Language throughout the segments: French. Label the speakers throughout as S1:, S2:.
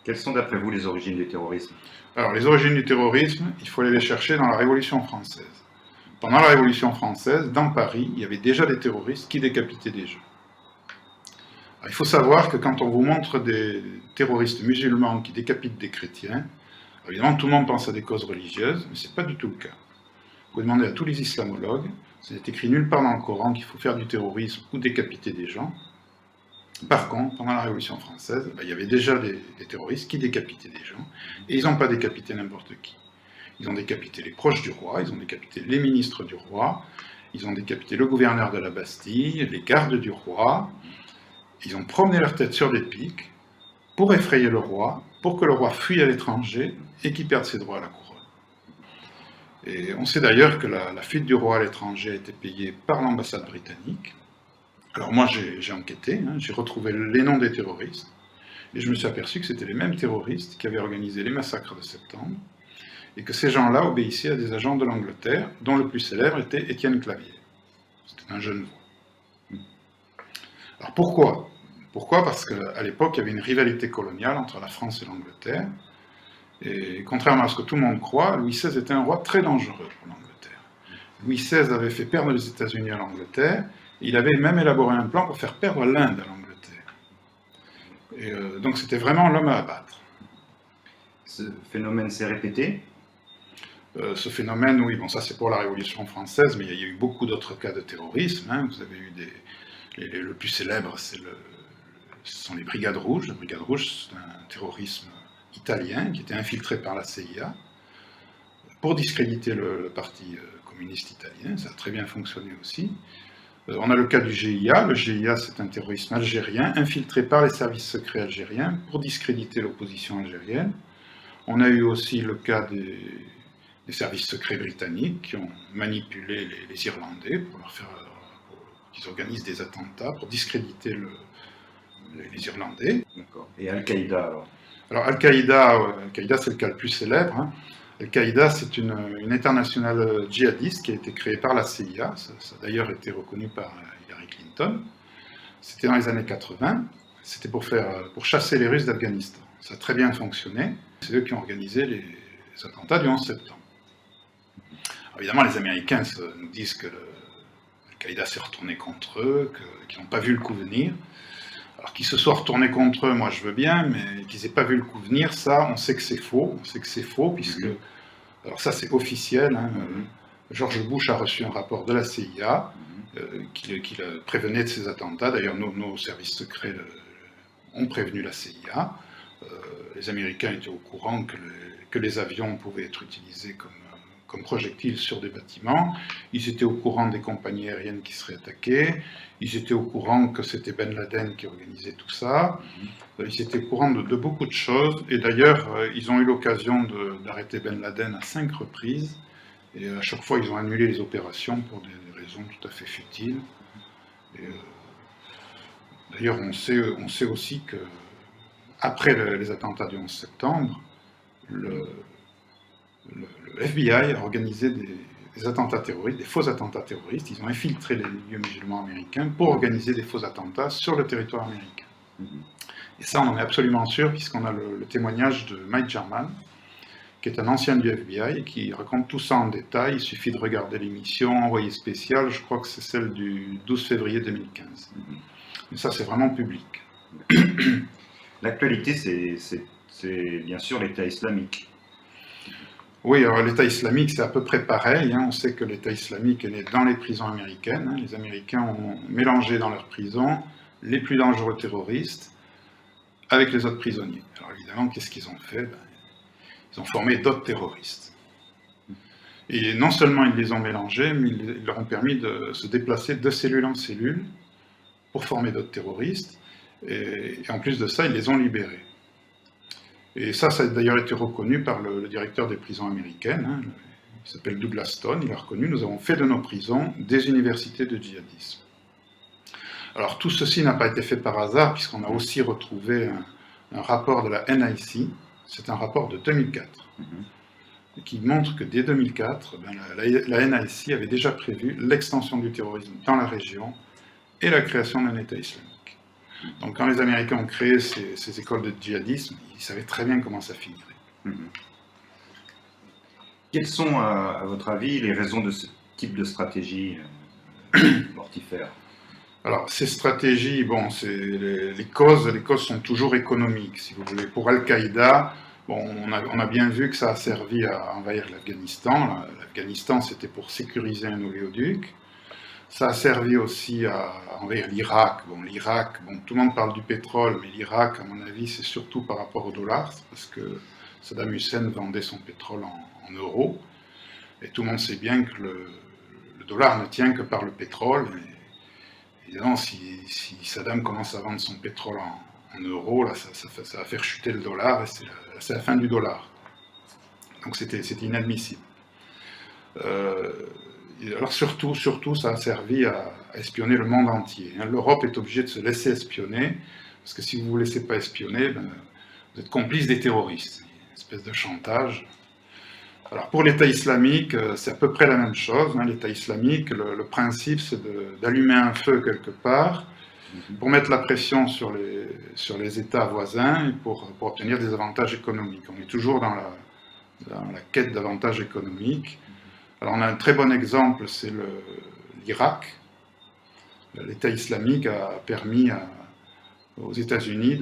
S1: Quelles sont d'après vous les origines du terrorisme?
S2: Alors, les origines du terrorisme, il faut aller les chercher dans la Révolution française. Pendant la Révolution française, dans Paris, il y avait déjà des terroristes qui décapitaient des gens. Alors, il faut savoir que quand on vous montre des terroristes musulmans qui décapitent des chrétiens, évidemment tout le monde pense à des causes religieuses, mais ce n'est pas du tout le cas. Vous demandez à tous les islamologues, ce n'est écrit nulle part dans le Coran qu'il faut faire du terrorisme ou décapiter des gens. Par contre, pendant la Révolution française, il y avait déjà des terroristes qui décapitaient des gens, et ils n'ont pas décapité n'importe qui. Ils ont décapité les proches du roi, ils ont décapité les ministres du roi, ils ont décapité le gouverneur de la Bastille, les gardes du roi. Ils ont promené leur tête sur des pics pour effrayer le roi, pour que le roi fuit à l'étranger et qu'il perde ses droits à la couronne. Et on sait d'ailleurs que la fuite du roi à l'étranger a été payée par l'ambassade britannique. Alors moi j'ai enquêté, j'ai retrouvé les noms des terroristes, et je me suis aperçu que c'était les mêmes terroristes qui avaient organisé les massacres de septembre, et que ces gens-là obéissaient à des agents de l'Angleterre, dont le plus célèbre était Étienne Clavier. C'était un jeune voix. Alors pourquoi? Pourquoi? Parce qu'à l'époque, il y avait une rivalité coloniale entre la France et l'Angleterre, et contrairement à ce que tout le monde croit, Louis XVI était un roi très dangereux pour l'Angleterre. Louis XVI avait fait perdre les États-Unis à l'Angleterre, et il avait même élaboré un plan pour faire perdre l'Inde à l'Angleterre. Et donc c'était vraiment l'homme à abattre.
S1: Ce phénomène s'est répété?
S2: Ce phénomène, oui, bon ça c'est pour la Révolution française, mais il y a eu beaucoup d'autres cas de terrorisme. Vous avez eu le plus célèbre, ce sont les Brigades Rouges. Les Brigades Rouges, c'est un terrorisme italien qui était infiltré par la CIA pour discréditer le parti communiste italien. Ça a très bien fonctionné aussi. On a le cas du GIA. Le GIA, c'est un terrorisme algérien infiltré par les services secrets algériens pour discréditer l'opposition algérienne. On a eu aussi le cas des services secrets britanniques qui ont manipulé les Irlandais pour leur faire qu'ils organisent des attentats pour discréditer les Irlandais.
S1: D'accord. Et Al-Qaïda alors?
S2: Alors Al-Qaïda, c'est le cas le plus célèbre. Al-Qaïda, c'est une internationale djihadiste qui a été créée par la CIA. Ça a d'ailleurs été reconnu par Hillary Clinton. C'était dans les années 80. C'était pour chasser les Russes d'Afghanistan. Ça a très bien fonctionné. C'est eux qui ont organisé les attentats du 11 septembre. Alors, évidemment, les Américains nous disent que Al-Qaïda s'est retourné contre eux, qu'ils n'ont pas vu le coup venir. Alors qu'ils se soient retournés contre eux, moi je veux bien, mais qu'ils n'aient pas vu le coup venir, ça, on sait que c'est faux. On sait que c'est faux, puisque... Alors ça, c'est officiel. George Bush a reçu un rapport de la CIA qui le prévenait de ces attentats. D'ailleurs, nos services secrets ont prévenu la CIA. Les Américains étaient au courant que les avions pouvaient être utilisés comme projectiles sur des bâtiments. Ils étaient au courant des compagnies aériennes qui seraient attaquées. Ils étaient au courant que c'était Ben Laden qui organisait tout ça. Ils étaient au courant de beaucoup de choses. Et d'ailleurs, ils ont eu l'occasion d'arrêter Ben Laden à 5 reprises. Et à chaque fois, ils ont annulé les opérations pour des raisons tout à fait futiles. D'ailleurs, on sait aussi que après les attentats du 11 septembre, le FBI a organisé des attentats terroristes, des faux attentats terroristes. Ils ont infiltré les milieux musulmans américains pour organiser des faux attentats sur le territoire américain. Et ça, on en est absolument sûr, puisqu'on a le témoignage de Mike Jarman, qui est un ancien du FBI, et qui raconte tout ça en détail. Il suffit de regarder l'émission Envoyé spécial, je crois que c'est celle du 12 février 2015. Mais ça, c'est vraiment public.
S1: L'actualité, c'est bien sûr l'État islamique.
S2: Oui, alors l'État islamique, c'est à peu près pareil. On sait que l'État islamique est né dans les prisons américaines. Les Américains ont mélangé dans leurs prisons les plus dangereux terroristes avec les autres prisonniers. Alors évidemment, qu'est-ce qu'ils ont fait? Ils ont formé d'autres terroristes. Et non seulement ils les ont mélangés, mais ils leur ont permis de se déplacer de cellule en cellule pour former d'autres terroristes. Et en plus de ça, ils les ont libérés. Et ça a d'ailleurs été reconnu par le directeur des prisons américaines, il s'appelle Douglas Stone, il a reconnu, nous avons fait de nos prisons des universités de djihadisme. Alors tout ceci n'a pas été fait par hasard, puisqu'on a aussi retrouvé un rapport de la NIC, c'est un rapport de 2004, qui montre que dès 2004, la NIC avait déjà prévu l'extension du terrorisme dans la région et la création d'un État islamique. Donc quand les Américains ont créé ces écoles de djihadisme, ils savaient très bien comment ça finirait.
S1: Quelles sont, à votre avis, les raisons de ce type de stratégie mortifère?
S2: Alors, ces stratégies, bon, les causes sont toujours économiques, si vous voulez. Pour Al-Qaïda, bon, on a bien vu que ça a servi à envahir l'Afghanistan. L'Afghanistan, c'était pour sécuriser un oléoduc. Ça a servi aussi à envahir l'Irak. Bon, l'Irak, bon, tout le monde parle du pétrole, mais l'Irak, à mon avis, c'est surtout par rapport au dollar, parce que Saddam Hussein vendait son pétrole en euros. Et tout le monde sait bien que le dollar ne tient que par le pétrole. Et évidemment, si Saddam commence à vendre son pétrole en euros, là, ça va faire chuter le dollar, et c'est la fin du dollar. Donc c'était inadmissible. Alors surtout, ça a servi à espionner le monde entier. L'Europe est obligée de se laisser espionner, parce que si vous ne vous laissez pas espionner, ben, vous êtes complice des terroristes. Une espèce de chantage. Alors pour l'État islamique, c'est à peu près la même chose. L'État islamique, le principe, c'est d'allumer un feu quelque part pour mettre la pression sur les États voisins et pour obtenir des avantages économiques. On est toujours dans la quête d'avantages économiques. Alors on a un très bon exemple, c'est l'Irak. L'État islamique a permis aux États-Unis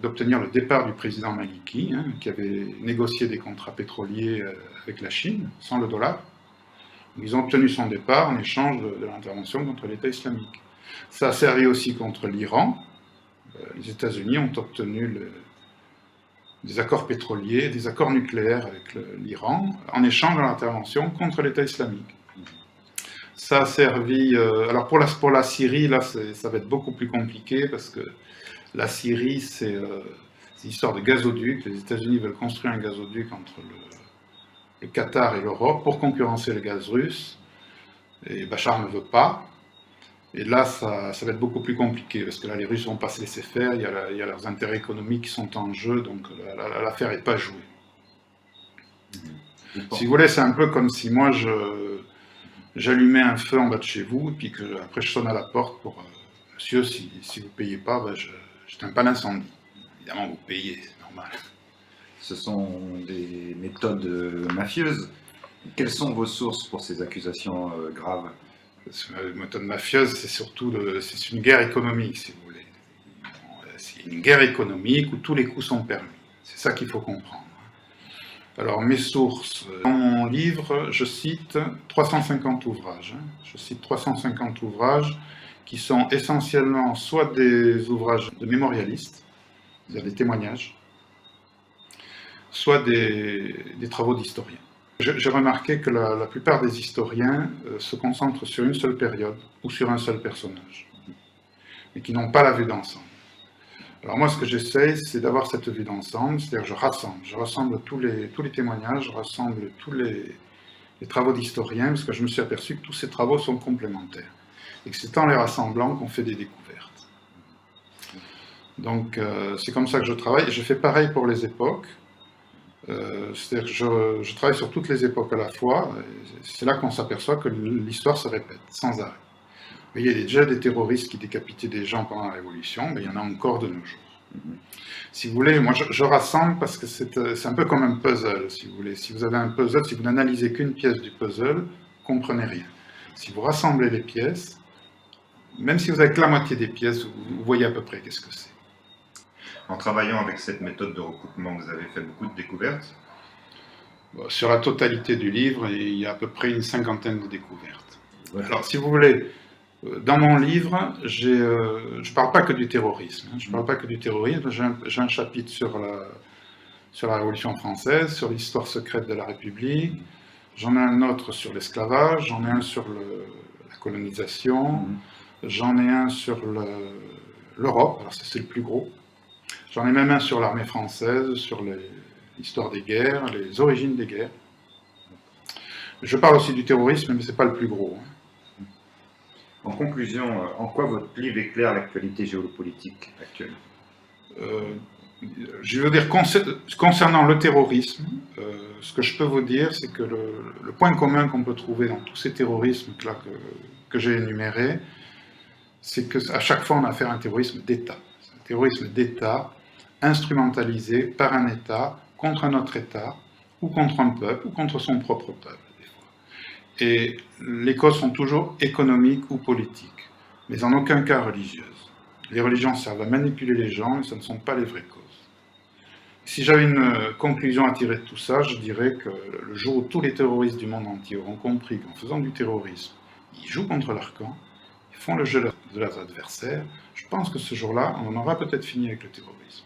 S2: d'obtenir le départ du président Maliki, qui avait négocié des contrats pétroliers avec la Chine, sans le dollar. Ils ont obtenu son départ en échange de l'intervention contre l'État islamique. Ça a servi aussi contre l'Iran. Les États-Unis ont obtenu des accords pétroliers, des accords nucléaires avec l'Iran, en échange de l'intervention contre l'État islamique. Ça a servi... alors pour la Syrie, là, ça va être beaucoup plus compliqué, parce que la Syrie, c'est une histoire de gazoduc. Les États-Unis veulent construire un gazoduc entre le Qatar et l'Europe pour concurrencer le gaz russe. Et Bachar ne veut pas. Et là, ça va être beaucoup plus compliqué, parce que là, les Russes ne vont pas se laisser faire, il y a leurs intérêts économiques qui sont en jeu, donc l'affaire n'est pas jouée. Si vous voulez, c'est un peu comme si moi, j'allumais un feu en bas de chez vous, et puis après je sonne à la porte pour « Monsieur, si vous ne payez pas, ben, j'éteins pas l'incendie. » Évidemment, vous payez, c'est normal.
S1: Ce sont des méthodes mafieuses. Quelles sont vos sources pour ces accusations graves?
S2: La méthode mafieuse, c'est surtout c'est une guerre économique, si vous voulez. C'est une guerre économique où tous les coups sont permis. C'est ça qu'il faut comprendre. Alors, mes sources. Dans mon livre, je cite 350 ouvrages. Je cite 350 ouvrages qui sont essentiellement soit des ouvrages de mémorialistes, c'est-à-dire des témoignages, soit des travaux d'historiens. J'ai remarqué que la plupart des historiens se concentrent sur une seule période ou sur un seul personnage, mais qui n'ont pas la vue d'ensemble. Alors moi, ce que j'essaye, c'est d'avoir cette vue d'ensemble, c'est-à-dire je rassemble tous les témoignages, je rassemble tous les travaux d'historiens, parce que je me suis aperçu que tous ces travaux sont complémentaires, et que c'est en les rassemblant qu'on fait des découvertes. Donc c'est comme ça que je travaille, et je fais pareil pour les époques. C'est-à-dire que je travaille sur toutes les époques à la fois, c'est là qu'on s'aperçoit que l'histoire se répète, sans arrêt. Il y a déjà des terroristes qui décapitaient des gens pendant la Révolution, mais il y en a encore de nos jours. Si vous voulez, moi je rassemble parce que c'est un peu comme un puzzle, si vous voulez. Si vous avez un puzzle, si vous n'analysez qu'une pièce du puzzle, vous ne comprenez rien. Si vous rassemblez les pièces, même si vous avez que la moitié des pièces, vous voyez à peu près qu'est-ce que c'est.
S1: En travaillant avec cette méthode de recoupement, vous avez fait beaucoup de découvertes?
S2: Sur la totalité du livre, il y a à peu près une cinquantaine de découvertes.
S1: Ouais.
S2: Alors, si vous voulez, dans mon livre, je ne parle pas que du terrorisme. Je ne parle pas que du terrorisme. J'ai un chapitre sur la Révolution française, sur l'histoire secrète de la République. J'en ai un autre sur l'esclavage. J'en ai un sur la colonisation. J'en ai un sur l'Europe. Alors, c'est le plus gros. J'en ai même un sur l'armée française, sur l'histoire des guerres, les origines des guerres. Je parle aussi du terrorisme, mais ce n'est pas le plus gros.
S1: En conclusion, en quoi votre livre éclaire l'actualité géopolitique actuelle?
S2: Je veux dire, concernant le terrorisme, ce que je peux vous dire, c'est que le point commun qu'on peut trouver dans tous ces terrorismes que j'ai énumérés, c'est qu'à chaque fois, on a affaire à un terrorisme d'État. terrorisme d'État, instrumentalisé par un État contre un autre État, ou contre un peuple, ou contre son propre peuple, des fois. Et les causes sont toujours économiques ou politiques, mais en aucun cas religieuses. Les religions servent à manipuler les gens, mais ce ne sont pas les vraies causes. Si j'avais une conclusion à tirer de tout ça, je dirais que le jour où tous les terroristes du monde entier auront compris qu'en faisant du terrorisme, ils jouent contre leur camp, ils font le jeu de leurs adversaires, je pense que ce jour-là, on en aura peut-être fini avec le terrorisme.